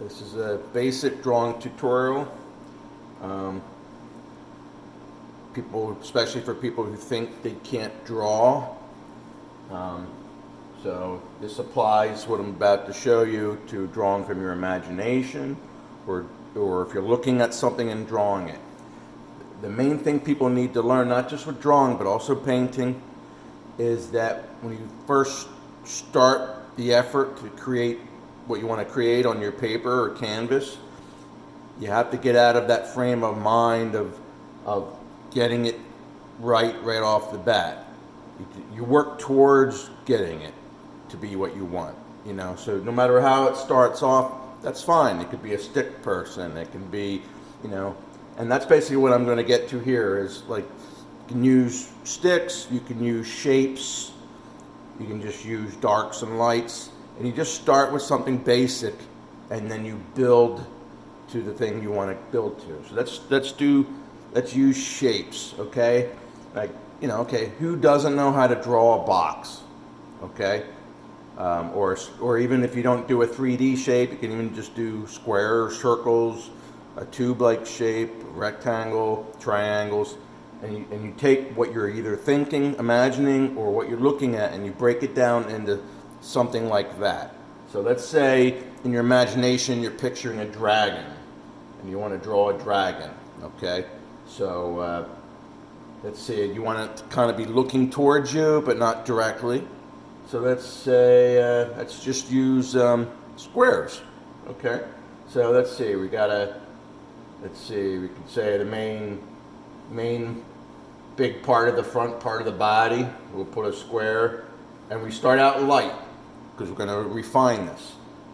This is a basic drawing tutorial. Um, especially for people who think they can't draw. Um, so this applies, what I'm about to show you, to drawing from your imagination, or if you're looking at something and drawing it. The main thing people need to learn, not just with drawing but also painting, is that when you first start the effort to create what you want to create on your paper or canvas, you have to get out of that frame of mind of getting it right off the bat. You work towards getting it to be what you want, so no matter how it starts off, that's fine. It could be a stick person, it can be, and that's basically what I'm going to get to here is, like, you can use sticks, you can use shapes, you can just use darks and lights, and you just start with something basic and then you build to the thing you want to build to. So let's use shapes, okay? Like, okay, who doesn't know how to draw a box, okay? Or even if you don't do a 3D shape, you can even just do squares, circles, a tube-like shape, rectangle, triangles, and you take what you're either thinking, imagining, or what you're looking at, and you break it down into something like that. So let's say in your imagination you're picturing a dragon, and you want to draw a dragon, okay? So let's say you want it to kind of be looking towards you, but not directly. So let's say, let's just use squares, okay? So let's see, we can say the main big part of the front part of the body, we'll put a square, and we start out light, because we're going to refine this.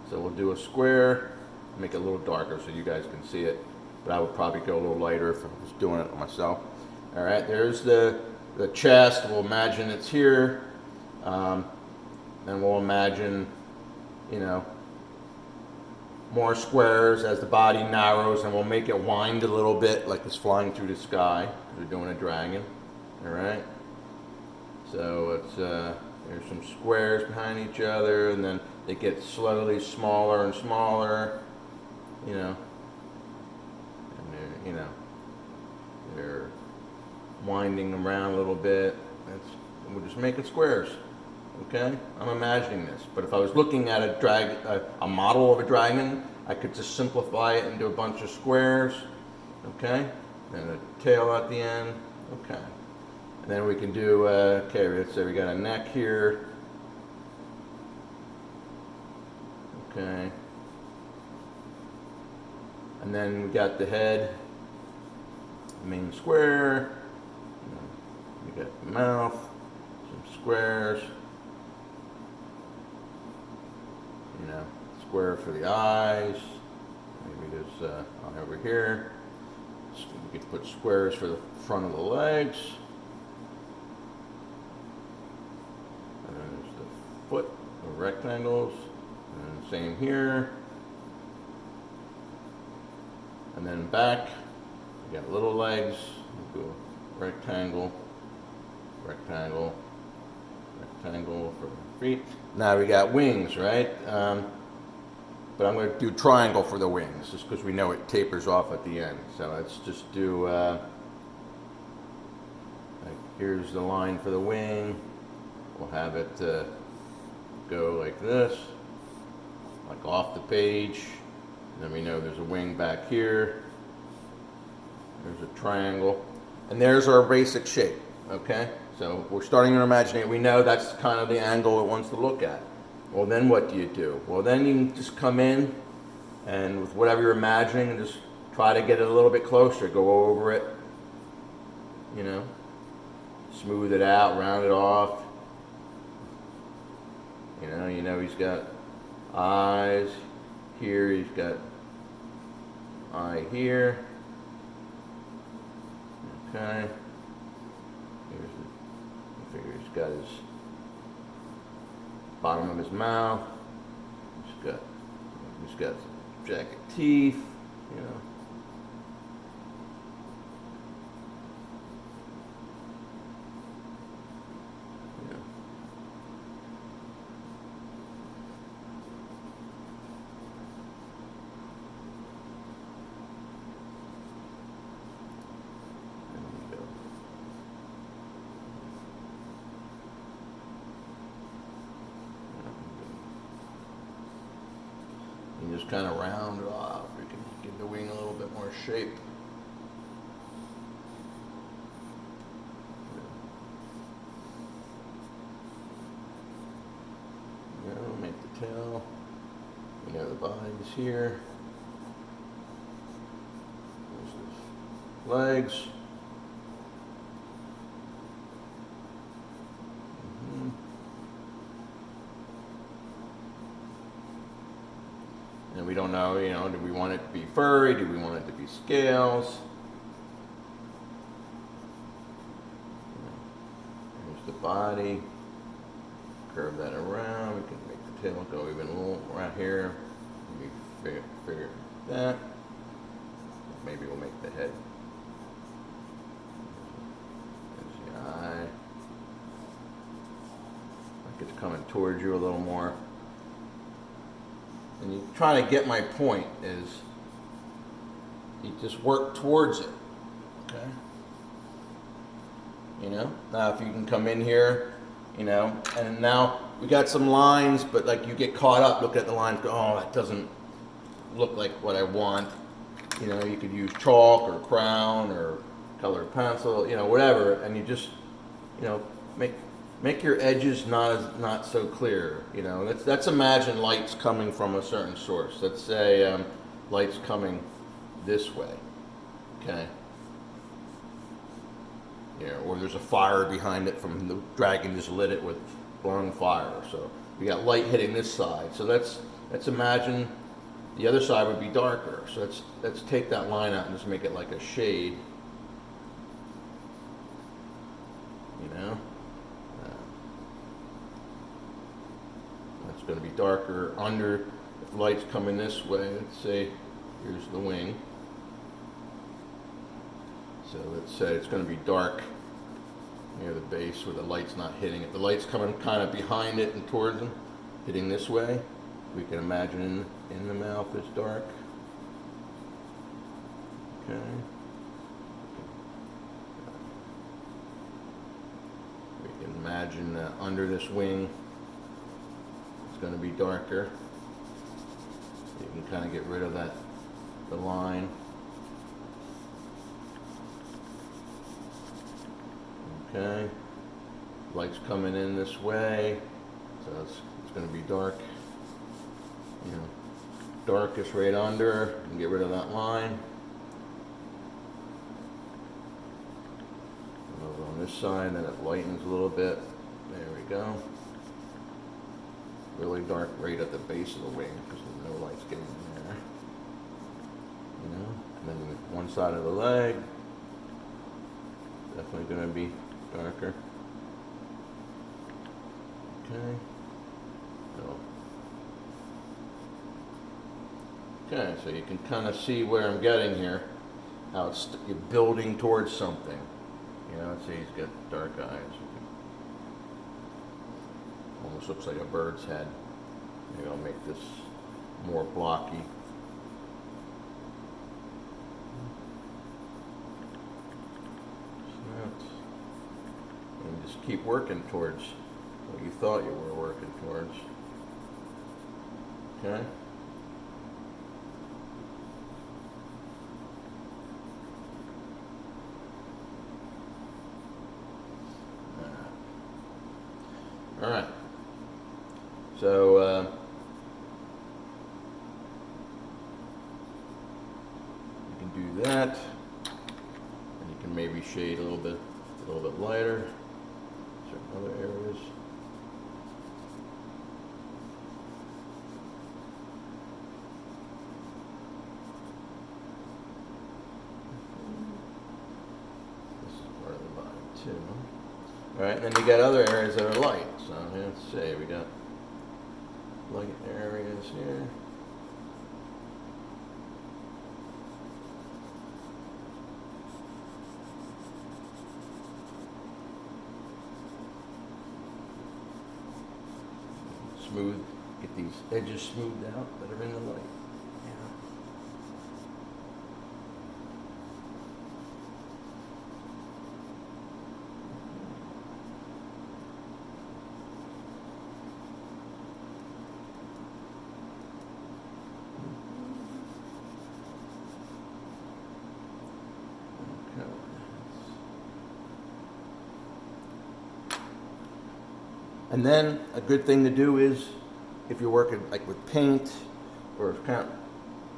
So we'll do a square, make it a little darker so you guys can see it, but I would probably go a little lighter if I was doing it myself. All right, there's the chest. We'll imagine it's here. Then we'll imagine, more squares as the body narrows, and we'll make it wind a little bit like it's flying through the sky. We're doing a dragon. All right. So there's some squares behind each other, and then they get slowly smaller and smaller. And they're winding around a little bit. We're just making squares. Okay, I'm imagining this, but if I was looking at a model of a dragon, I could just simplify it into a bunch of squares. Okay, and a tail at the end. Okay, and then we can do. Okay, let's say we got a neck here. Okay, and then we got the head, main square. We got the mouth, some squares. Square for the eyes. Maybe there's on over here. So we could put squares for the front of the legs. And then there's the foot, the rectangles. And same here. And then back, we got little legs. We'll go rectangle, rectangle, rectangle for the feet. Now we got wings, right? But I'm going to do triangle for the wings, just because we know it tapers off at the end. So let's just do, here's the line for the wing. We'll have it go like this, like off the page. And then we know there's a wing back here. There's a triangle. And there's our basic shape, okay? So we're starting to imagine it. We know that's kind of the angle it wants to look at. Well, then what do you do? Well, then you can just come in and with whatever you're imagining and just try to get it a little bit closer. Go over it, smooth it out, round it off. He's got eyes here. He's got eye here. Okay. He's got his bottom of his mouth. He's got jagged teeth, and just kind of round it off. We can give the wing a little bit more shape. You know, make the tail. You know, the body's here. There's the legs. And we don't know, you know, do we want it to be furry? Do we want it to be scales? Here's the body. Curve that around. We can make the tail go even a little right here. Maybe figure that. Maybe we'll make the head. There's the eye. Like it's coming towards you a little more. And you try to get my point is you just work towards it, okay? You know, now if you can come in here, you know, and now we got some lines, but like you get caught up, look at the lines, go, oh, that doesn't look like what I want. You know, you could use chalk or crown or colored pencil, you know, whatever, and you just, you know, make your edges not so clear. You know, let's imagine lights coming from a certain source. Let's say lights coming this way, okay? Yeah, or there's a fire behind it from the dragon just lit it with blowing fire. So we got light hitting this side. So let's imagine the other side would be darker. So let's take that line out and just make it like a shade. You know. It's going to be darker under. If the light's coming this way, let's say here's the wing. So let's say it's going to be dark near the base where the light's not hitting it. The light's coming kind of behind it and towards them, hitting this way. We can imagine in the mouth is dark. Okay. We can imagine under this wing going to be darker. You can kind of get rid of the line. Okay, light's coming in this way, so it's going to be dark. You know, darkest right under, and get rid of that line. Over on this side, then it lightens a little bit. There we go. Really dark right at the base of the wing because there's no lights getting in there. You know, and then one side of the leg, definitely going to be darker. Okay. So you can kind of see where I'm getting here, how it's you're building towards something. You know, see he's got dark eyes. Almost looks like a bird's head. Maybe I'll make this more blocky. And just keep working towards what you thought you were working towards. Okay? All right. So you can do that, and you can maybe shade a little bit lighter. Certain other areas. This is part of the body too. All right, and then you got other areas that are light. So let's see, we got light areas here. Smooth, get these edges smoothed out that are in the light. And then a good thing to do is, if you're working like with paint or kind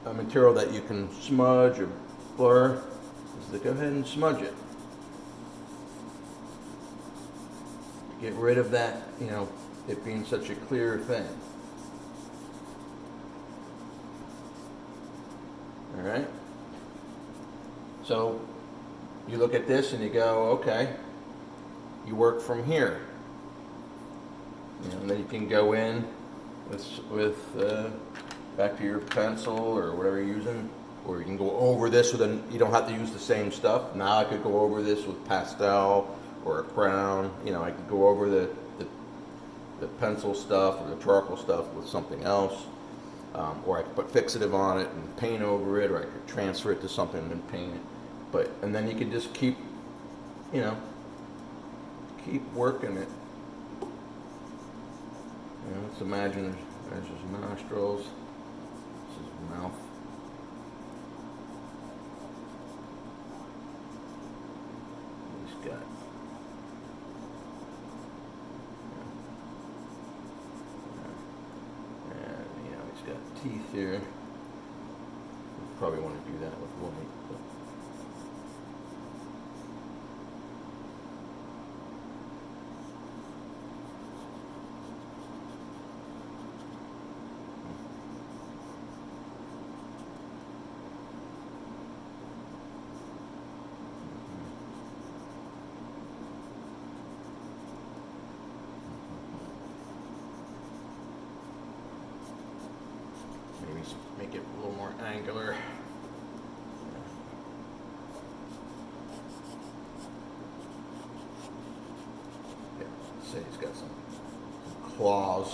of a material that you can smudge or blur, is to go ahead and smudge it. Get rid of that, it being such a clear thing. All right. So you look at this and you go, okay, you work from here. And then you can go in with back to your pencil or whatever you're using, or you can go over this so then you don't have to use the same stuff. Now I could go over this with pastel or a crown. I could go over the pencil stuff or the charcoal stuff with something else. Or I could put fixative on it and paint over it, or I could transfer it to something and paint it. And then you could just keep working it. Let's imagine there's his nostrils, this is his mouth. He's got he's got teeth here. You probably want to do that with white. Maybe make it a little more angular. Yeah, say he's got some claws.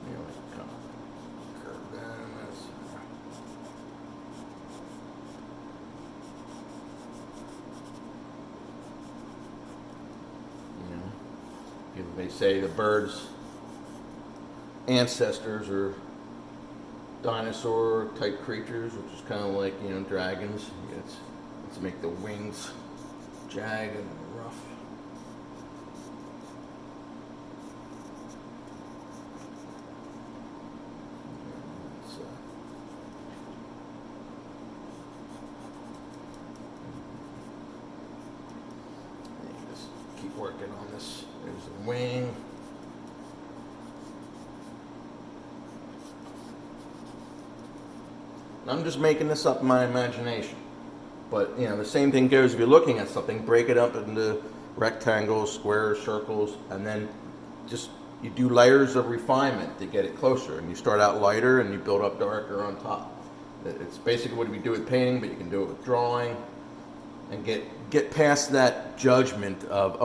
Like kind of curve down this. They say the birds' ancestors are dinosaur type creatures, which is kind of like dragons. Let's make the wings jagged and rough. Just keep working on this. There's the wing. I'm just making this up in my imagination. But, the same thing goes if you're looking at something, break it up into rectangles, squares, circles, and then you do layers of refinement to get it closer. And you start out lighter and you build up darker on top. It's basically what we do with painting, but you can do it with drawing and get past that judgment of,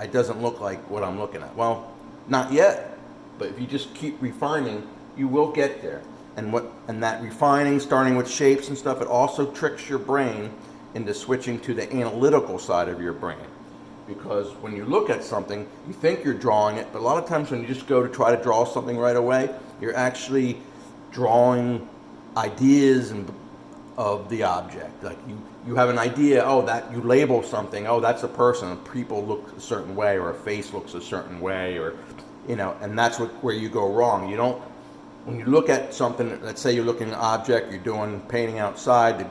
it doesn't look like what I'm looking at. Well, not yet, but if you just keep refining, you will get there. And that refining, starting with shapes and stuff, it also tricks your brain into switching to the analytical side of your brain. Because when you look at something, you think you're drawing it, but a lot of times when you just go to try to draw something right away, you're actually drawing ideas of the object. Like you have an idea, that you label something, that's a person, people look a certain way, or a face looks a certain way, or and that's where you go wrong. You don't. When you look at something, let's say you're looking at an object, you're doing painting outside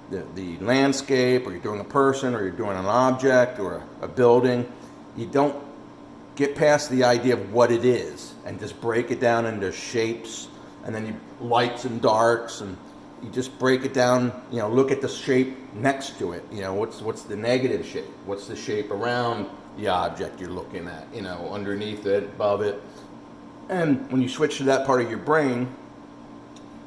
the landscape, or you're doing a person, or you're doing an object, or a building, you don't get past the idea of what it is and just break it down into shapes, and then lights and darks, and you just break it down, look at the shape next to it, what's the negative shape, what's the shape around the object you're looking at, underneath it, above it. And when you switch to that part of your brain,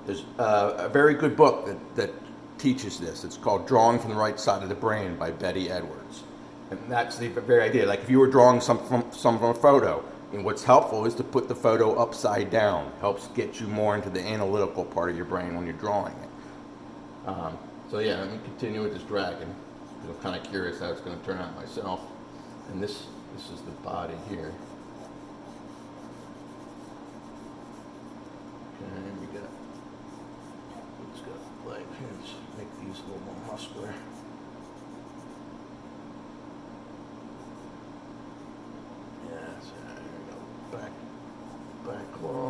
there's a very good book that teaches this. It's called Drawing from the Right Side of the Brain by Betty Edwards. And that's the very idea. Like if you were drawing some from a photo, and what's helpful is to put the photo upside down. Helps get you more into the analytical part of your brain when you're drawing it. Let me continue with this dragon. I'm kind of curious how it's going to turn out myself. And this is the body here. Okay, let's go like let's make these a little more muscular.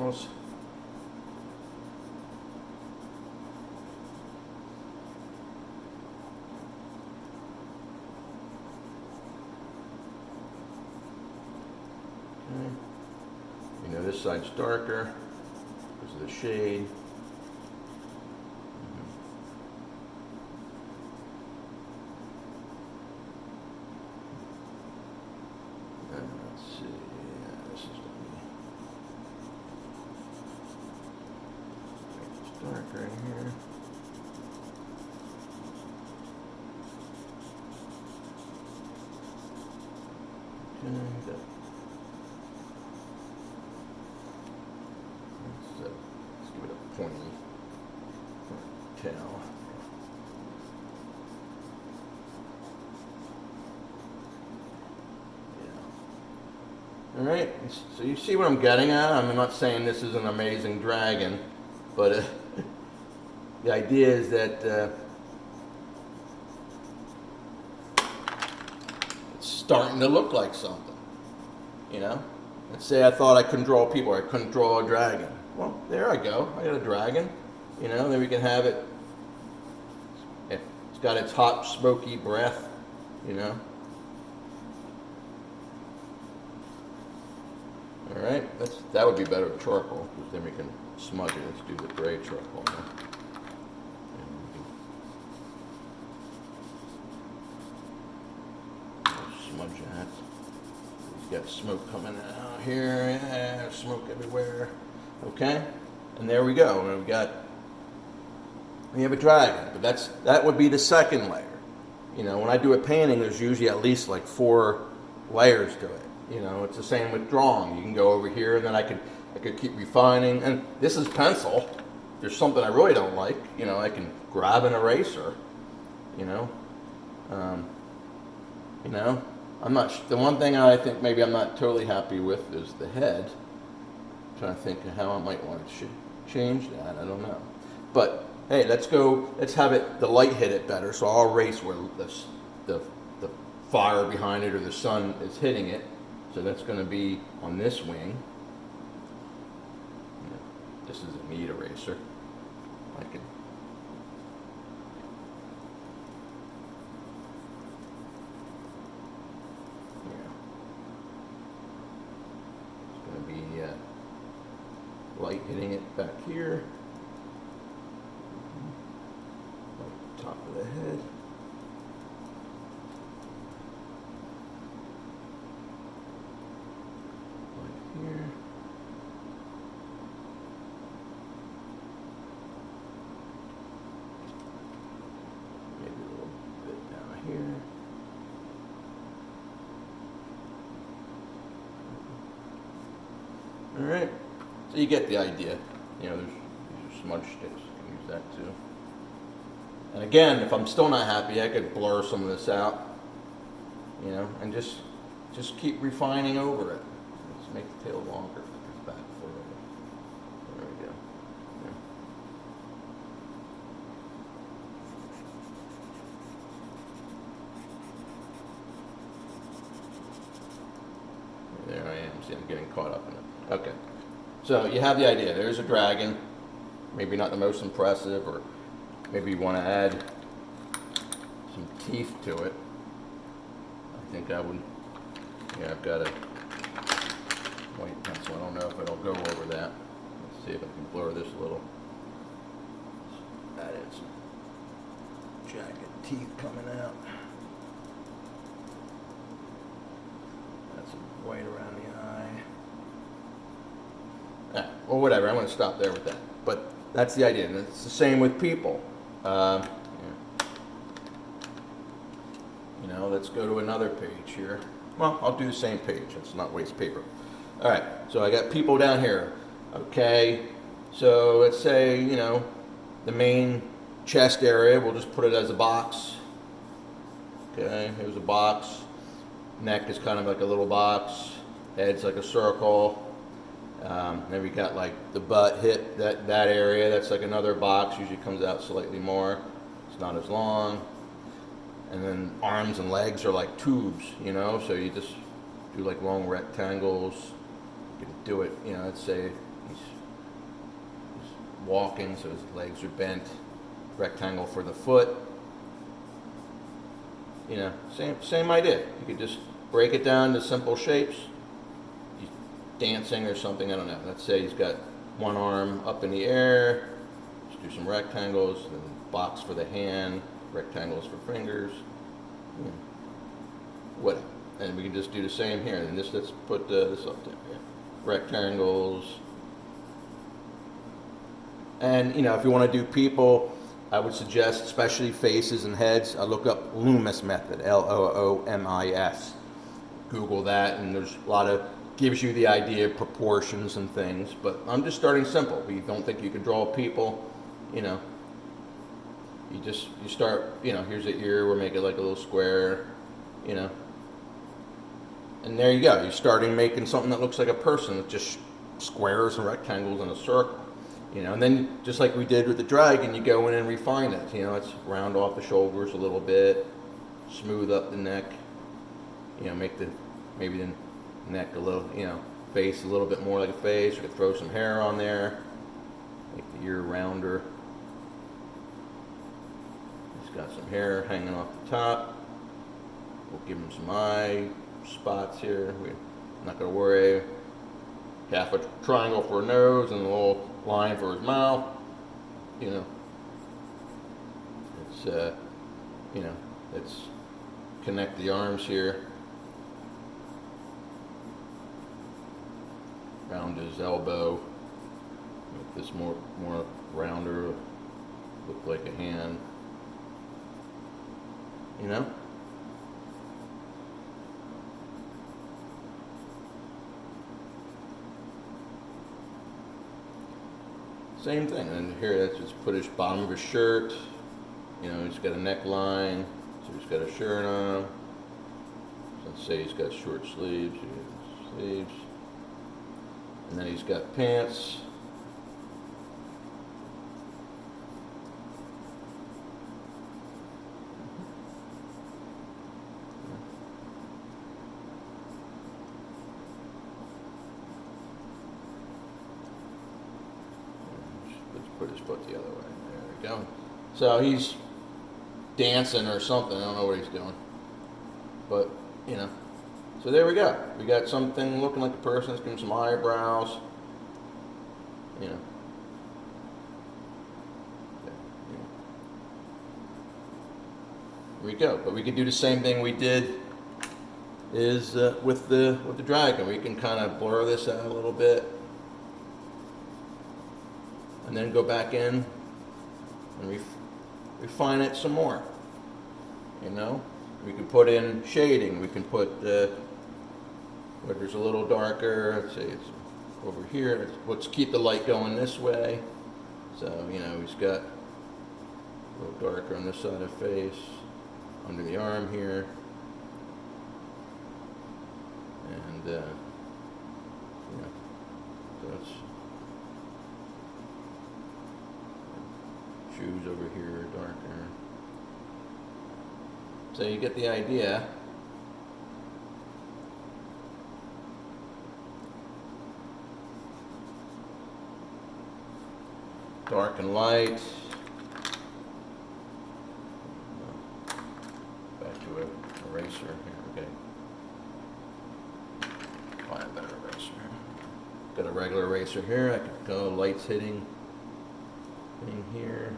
nails. Okay. You know, this side's darker because of the shade. Let's see. Yeah, this is going to be darker in here. Okay. Let's give it a pointy tail. All right, so you see what I'm getting at? I'm not saying this is an amazing dragon, but the idea is that it's starting to look like something, you know? Let's say I thought I couldn't draw people, I couldn't draw a dragon. Well, there I go, I got a dragon, you know, then we can have it, it's got its hot, smoky breath, you know? All right, that would be better with charcoal, because then we can smudge it. Let's do the gray charcoal now. Smudge that. We've got smoke coming out here. Yeah, smoke everywhere. Okay, and there we go. And we have a dragon, but that would be the second layer. You know, when I do a painting, there's usually at least like 4 layers to it. You know, it's the same with drawing. You can go over here, and then I could keep refining. And this is pencil. If there's something I really don't like, you know, I can grab an eraser. You know, the one thing I think maybe I'm not totally happy with is the head. I'm trying to think of how I might want to change that. I don't know, but hey, let's have the light hit it better. So I'll erase where the fire behind it or the sun is hitting it. So that's going to be on this wing. This is a neat eraser. I can. Yeah. It's going to be light hitting it back here. Top of the head. Here. Maybe a little bit down here. All right, so you get the idea. You know, these are smudge sticks. You can use that too. And again, if I'm still not happy, I could blur some of this out. You know, and just keep refining over it. Make the tail longer, it's back further. There we go. Yeah. There I am. See, I'm getting caught up in it. Okay. So you have the idea. There's a dragon. Maybe not the most impressive, or maybe you want to add some teeth to it. I think I would. Yeah, I've got a white pencil. I don't know if it'll go over that. Let's see if I can blur this a little. That is some jagged teeth coming out. That's some white around the eye. Well, whatever. I'm going to stop there with that. But that's the idea. And it's the same with people. You know, let's go to another page here. Well, I'll do the same page. Let's not waste paper. All right, so I got people down here. Okay, so let's say, you know, the main chest area, we'll just put it as a box. Okay, here's a box. Neck is kind of like a little box. Head's like a circle. Then we got like the butt, hip, that area, that's like another box. Usually comes out slightly more. It's not as long. And then arms and legs are like tubes, you know, so you just do like long rectangles. You can do it, you know, let's say He's walking, so his legs are bent. Rectangle for the foot. You know, same idea. You could just break it down to simple shapes. He's dancing or something, I don't know. Let's say he's got one arm up in the air. Just do some rectangles, then box for the hand, rectangles for fingers. What? And we can just do the same here. And let's put this up there. Yeah. Rectangles. And you know, if you want to do people, I would suggest, especially faces and heads, look up Loomis method, Loomis. Google that, and there's a lot of, gives you the idea of proportions and things. But I'm just starting simple. If you don't think you can draw people, you know, you start, you know, here's the ear, we'll make it like a little square, you know. And there you go. You're starting making something that looks like a person with just squares and rectangles and a circle. You know, and then just like we did with the dragon, you go in and refine it. You know, let's round off the shoulders a little bit, smooth up the neck. You know, make maybe the neck a little, you know, face a little bit more like a face. You could throw some hair on there, make the ear rounder. He's got some hair hanging off the top. We'll give him some eye spots here. We're not going to worry. Half a triangle for a nose and a little line for his mouth. You know, it's you know, let's connect the arms here. Round his elbow. Make this more rounder. Look like a hand. You know. Same thing, and here let's just put his bottom of his shirt. You know, he's got a neckline, so he's got a shirt on. So let's say he's got short sleeves, and then he's got pants. Put his foot the other way. There we go. So he's dancing or something. I don't know what he's doing. But, you know. So there we go. We got something looking like a person. Let's give him some eyebrows. You know. Here we go. But we could do the same thing we did is with the dragon. We can kind of blur this out a little bit. And then go back in and refine it some more. You know, we can put in shading. We can put where there's a little darker. Let's say it's over here. Let's keep the light going this way. So you know, he's got a little darker on this side of the face, under the arm here, and you know, so it's. Shoes over here, darker. So you get the idea. Dark and light. Back to an eraser. Here, okay. Find a better eraser. Got a regular eraser here. I could go lights hitting in here.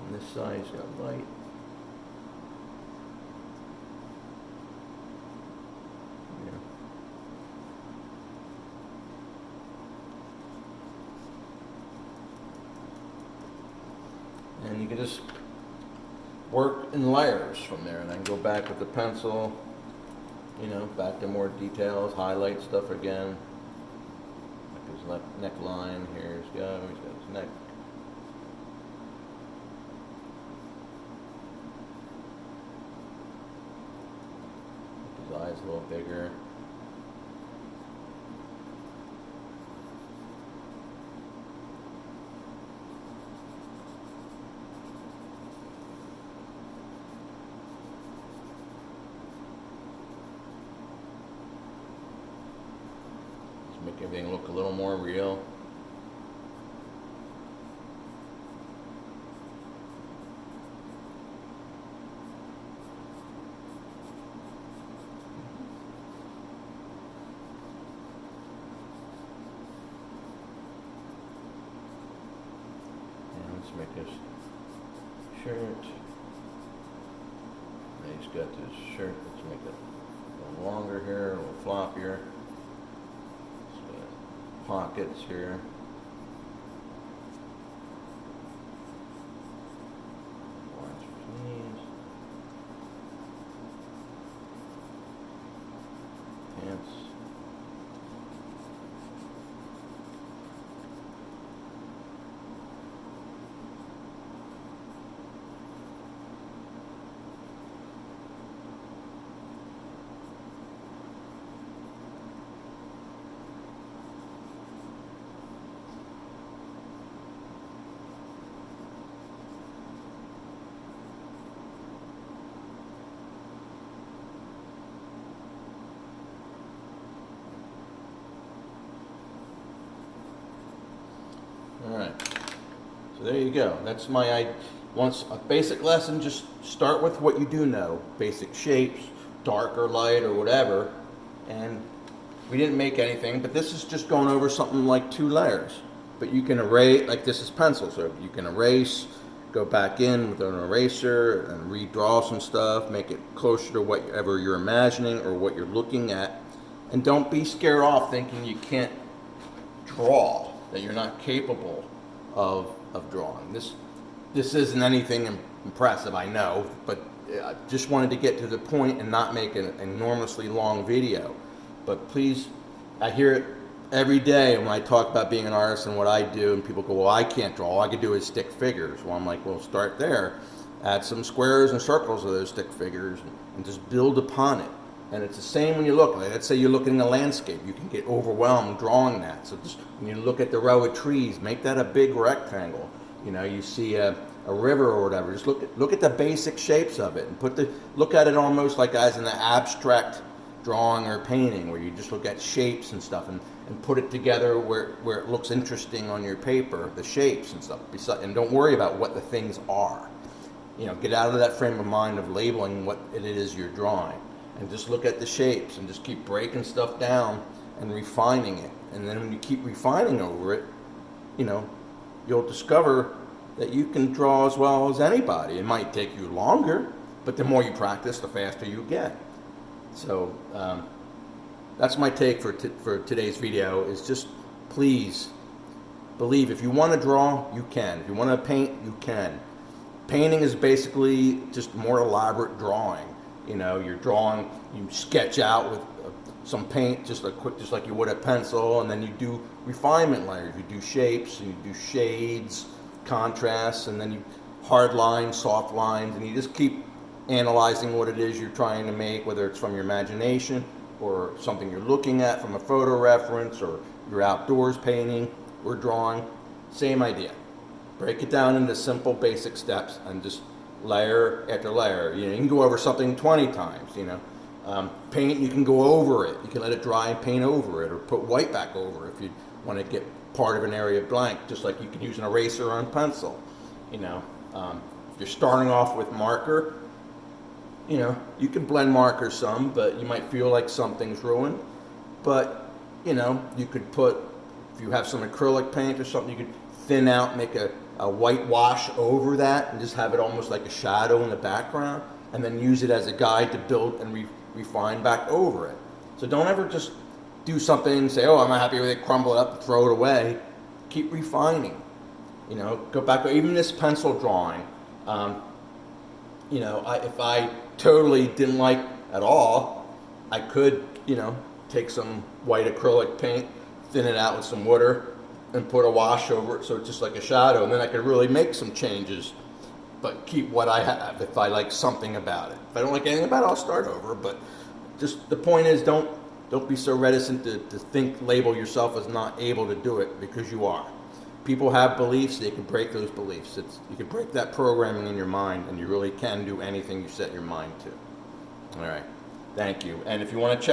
On this side, he's got light. Yeah. And you can just work in layers from there, and then go back with the pencil. You know, back to more details, highlight stuff again. Like his neckline. He's got his neck. His eyes a little bigger. Make Make everything look a little more real. And let's make this shirt. He's got this shirt. Let's make it a little longer here, a little floppier. Pockets here. Lines for knees. Pants. Alright, so there you go. That's my once a basic lesson. Just start with what you do know, basic shapes, dark or light or whatever. And we didn't make anything, but this is just going over something like 2 layers. But you can erase, like this is pencil, so you can erase, go back in with an eraser and redraw some stuff, make it closer to whatever you're imagining or what you're looking at. And don't be scared off thinking you can't draw, that you're not capable of drawing. This isn't anything impressive, I know, but I just wanted to get to the point and not make an enormously long video. But please, I hear it every day when I talk about being an artist and what I do, and people go, well, I can't draw. All I can do is stick figures. Well, I'm like, well, start there. Add some squares and circles of those stick figures and just build upon it. And it's the same when you look. Like, let's say you're looking at a landscape. You can get overwhelmed drawing that. So just when you look at the row of trees, make that a big rectangle. You know, you see a river or whatever. Just look at the basic shapes of it and look at it almost like as an abstract drawing or painting, where you just look at shapes and stuff and put it together where it looks interesting on your paper, the shapes and stuff. And don't worry about what the things are. You know, get out of that frame of mind of labeling what it is you're drawing. And just look at the shapes and just keep breaking stuff down and refining it. And then when you keep refining over it, you know, you'll discover that you can draw as well as anybody. It might take you longer, but the more you practice, the faster you get. So that's my take for today's video, is just please believe if you want to draw, you can. If you want to paint, you can. Painting is basically just more elaborate drawing. You know, you're drawing, you sketch out with some paint, just like you would a pencil, and then you do refinement layers. You do shapes, and you do shades, contrasts, and then you hard lines, soft lines, and you just keep analyzing what it is you're trying to make, whether it's from your imagination or something you're looking at from a photo reference, or you're outdoors painting or drawing. Same idea. Break it down into simple, basic steps and just layer after layer. You know, you can go over something 20 times, you know. Paint, you can go over it. You can let it dry and paint over it, or put white back over if you want to get part of an area blank, just like you can use an eraser on pencil. You know, if you're starting off with marker, you know, you can blend marker some, but you might feel like something's ruined. But, you know, you could put, if you have some acrylic paint or something, you could thin out, make a white wash over that and just have it almost like a shadow in the background, and then use it as a guide to build and refine back over it. So don't ever just do something and say, oh, I'm not happy with it, crumble it up and throw it away. Keep refining. You know, go back, even this pencil drawing, you know, if I totally didn't like at all, I could, you know, take some white acrylic paint, thin it out with some water, and put a wash over it so it's just like a shadow, and then I could really make some changes, but keep what I have if I like something about it. If I don't like anything about it, I'll start over. But just the point is, don't be so reticent to label yourself as not able to do it, because you are. People have beliefs, they can break those beliefs. You can break that programming in your mind, and you really can do anything you set your mind to. All right, thank you. And if you want to check